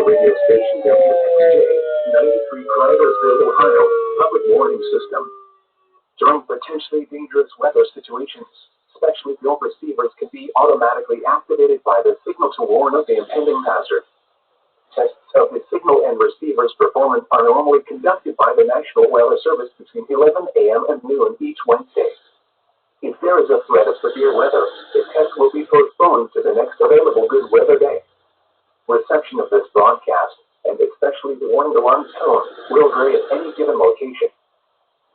radio station WXJ 93 Chryslerville, Ohio, public warning system. During potentially dangerous weather situations, special field receivers can be automatically activated by the signal to warn of the impending hazard. Tests of the signal and receiver's performance are normally conducted by the National Weather Service between 11 a.m. and noon each Wednesday. If there is a threat of severe weather, the test will be postponed to the next available good weather day. Reception of this broadcast, and especially the warning alarm tone, will vary at any given location.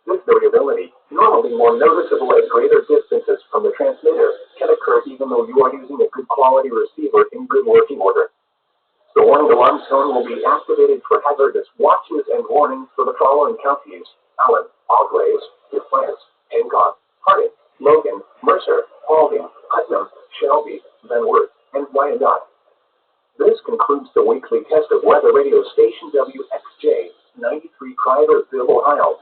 This variability, normally more noticeable at greater distances from the transmitter, can occur even though you are using a good quality receiver in good working order. The warning alarm tone will be activated for hazardous watches and warnings for the following counties: Allen, Auglaize, Defiance, Hancock, Harding, Logan, Mercer, Paulding, Putnam, Shelby, Van Wert, and Wyandotte. This concludes the weekly test of weather radio station WXJ 93 Chryslerville, Ohio.